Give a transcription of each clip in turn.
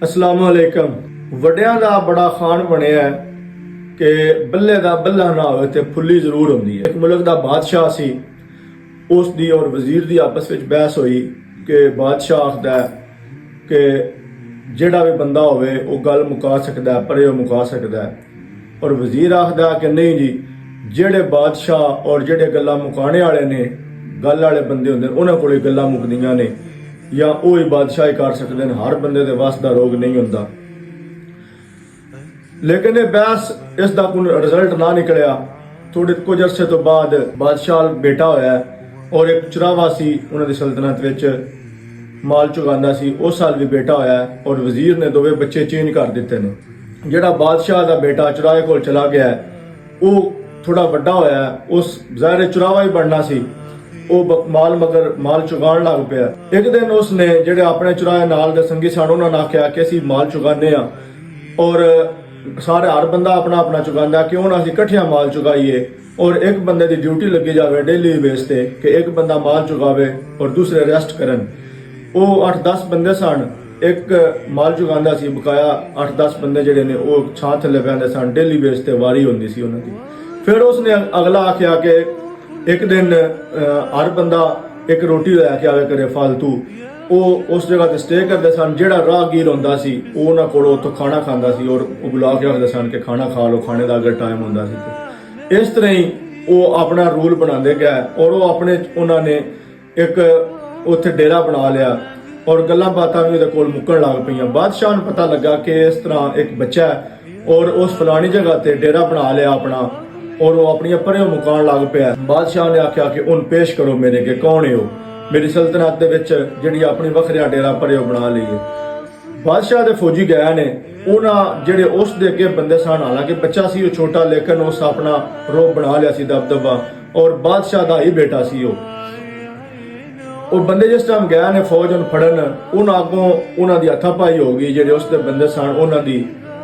अस्सलाम वालेकुम। वड्डियां दा बड़ा खान बनया है कि बल्ले दा बल्ला ना होवे ते फुल्ली जरूर होंदी है। एक मुल्क दा बादशाह सी, उस दी और वजीर दी आपस विच बहस हुई कि बादशाह आखदा है कि जेड़ा भी बंदा होवे वो गल मुका सकदा है, पर मुका सकदा है, और वजीर आखदा है कि नहीं जी, जेड़े बादशाह और जेड़े गल्लां मुकाने वाले ने गल वाले बंदे होंदे उन्हां कोल गल्लां मुकदियां ने, या वो ही बादशाही कर सकते हैं। हर बंदे दे वस दा रोग नहीं होंदा। लेकिन ये बहस इसका कोई रिजल्ट ना निकलिया। थोड़े कुछ अरसे तो बाद बादशाह बेटा होया और एक चुरावा सी उन्होंने सल्तनत विच माल चुगांदा सी, उस साल भी बेटा होया और वजीर ने दोवे बच्चे चेंज कर दिते ने। जिहड़ा बादशाह का बेटा चुराए कोल चला गया है वो थोड़ा वड्डा होया, उस ज़ाहिर चुरावा ही बनना सी, वो माल चुगान लग पिया। एक दिन उसने जेडे अपने चुराए नाल दे संगी सन उन्होंने आख्या कि असीं माल चुगाने आ, और सारे हर बंदा अपना अपना चुगांदा, क्यों ना असीं कट्ठियां माल चुगाइए और एक बंदे की ड्यूटी लगी जाए डेली बेस पे कि एक बंदा माल चुगावे और दूसरे रेस्ट करन। वो 8-10 बंदे सन, एक माल चुगांदा सी, बकाया 8-10 बंदे जेडे ने वो छां थल्ले पैंदे सन, डेली बेस पे वारी होंदी सी उन्हां दी। फिर उसने अगला आख्या कि एक दिन हर बंदा एक रोटी लैके आवे करे फालतू। वो उस जगह ते स्टे करते सन, जेड़ा राहगीर होंदा सी वो उन्हां कोलों उत्थों खाना खांदा सी और वो बुला के आखदे सन कि खाना खा लो, खाने का अगर टाइम होंदा सी ते। इस तरह ही वो अपना रूल बनाते गए और वो अपने उन्होंने एक उत्थे डेरा बना लिया और गल्लां बातां भी उहदे कोल मुक्कण लग पईयां। बादशाह नूं पता लगा कि इस तरह एक बच्चा है और उस फलानी जगह ते डेरा बना लिया अपना, और वो अपनी परे मुकान लग पिया। बादशाह ने आख्या कि उन पेश करो मेरे के, कौन है वो मेरी सल्तनत दे विच जिहड़ी अपनी वखरिया डेरा परे बना लीए। बादशाह दे फौजी गए ने, उन्हां जेडे उस दे अगे बंदे सन, हालांकि बच्चा सी वो छोटा, लेकिन उस अपना रोब बना लिया सी दबदबा, और बादशाह दा ही बेटा सी वो बंदे जिस टाइम गए ने फौज उन फड़न, उन अगों उन्हां दी हथापाई हो गई जेडे उस दे बंदे सन उन्हां दी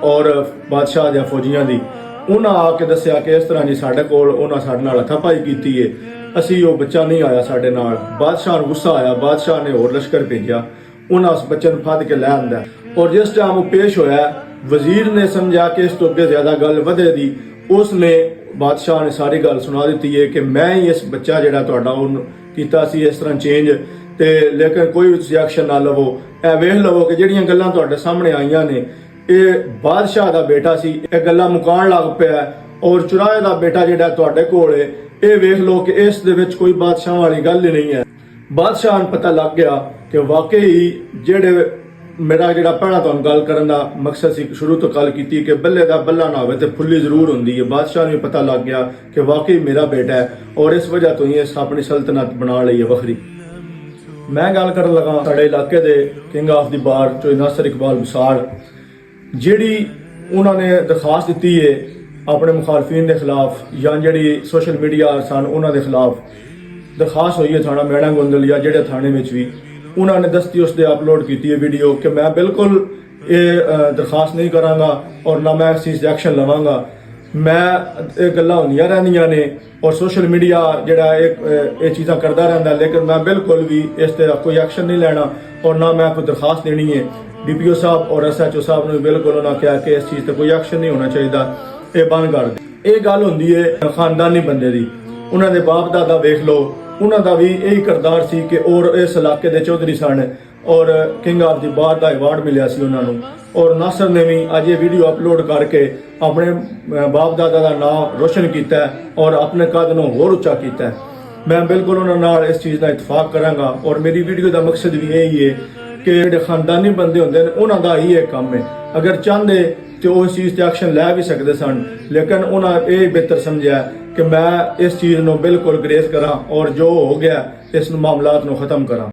और बादशाह दे फौजियां दी। उन्हें आके दसिया कि इस तरह जी साढ़े कोल उन्हें साढ़े नाल हथापाई की है, असी वो बच्चा नहीं आया साढ़े नाल। बादशाह नूं गुस्सा आया, बादशाह ने होर लश्कर भेजा, उन्हें उस बच्चे नूं फद के लै आंदा, और जिस टाइम वो पेश होया वजीर ने समझा कि इस तो अगे ज्यादा गल वधेगी। उसने बादशाह ने सारी गल सुना दी है कि मैं ही इस बच्चा जिहड़ा तुहाडा कीता सी इस तरह चेंज, ते लेकिन कोई भी एक्शन ना लवो। ए वेख लवो कि जिहड़ियां गल्लां तुहाडे सामने आईयां ने, ये बादशाह का बेटा सी, ये गल्लां मुकान लग पिया, और चुराए का बेटा जिहड़ा तुहाडे कोल है, ये वेख लो कि इस दे विच कोई बादशाह वाली गल ही नहीं है। बादशाह नूं पता लग गया कि वाकई जेडे मेरा जिहड़ा पहला तुहानूं गल करन दा मकसद सी, शुरू तो गल कीती कि बल्ले दा बल्ला ना होवे ते फुल्ली जरूर होंदी है। बादशाह नूं पता लग गया कि वाकई मेरा बेटा है और इस वजह तो ही इस अपनी सल्तनत बना लई है वखरी। मैं गल करन लगा साडे इलाके दे king of the bar Chaudhry Nasir Iqbal बसाड़, जिहड़ी उन्होंने दरखास्त दी है अपने मुखालफिन के खिलाफ या जिहड़ी सोशल मीडिया सन उन्होंने खिलाफ दरखास्त हुई है थाना मैड़ा गोंदल या जिहड़े थाने में भी उन्होंने दस्ती उसने अपलोड की है वीडियो कि मैं बिल्कुल ये दरखास्त नहीं करांगा और ना मैं इस चीज़ एक्शन लवांगा। मैं ये गल्लां होंदियां रहिंदियां ने और सोशल मीडिया जिहड़ा ये चीज़ां करता रहिंदा, लेकिन मैं बिल्कुल भी इस ते कोई एक्शन नहीं लेना और ना मैं कोई दरखास्त देनी है। DPO साहब और SHO साहब ने बिल्कुल उन्होंने कहा कि इस चीज़ पर कोई एक्शन नहीं होना चाहिए, ये बंद कर दे। ये गल होंदी है खानदानी बंदे दी, उन्होंने बाप दादा वेख लो, उन्होंने भी यही करदार सी कि और इस इलाके के चौधरी सन और किंग ऑफ द बार का अवार्ड मिलिया सी उन्होंने। और नासर ने भी अज ये वीडियो अपलोड करके अपने बाप दादा का नाम रोशन किया और अपने कद नूं होर उच्चा किया। मैं बिल्कुल उन्होंने इस चीज़ का इतफाक करांगा और मेरी वीडियो का मकसद भी यही है कि जिहड़े खानदानी बंदे होंदे ने उन्हां दा ही एक काम है, अगर चाहते तो उस चीज़ ते एक्शन लै भी सकते सन, लेकिन उन्हें ये बेहतर समझा कि मैं इस चीज़ को बिल्कुल ग्रेस करा और जो हो गया इस मामलात को खत्म करा।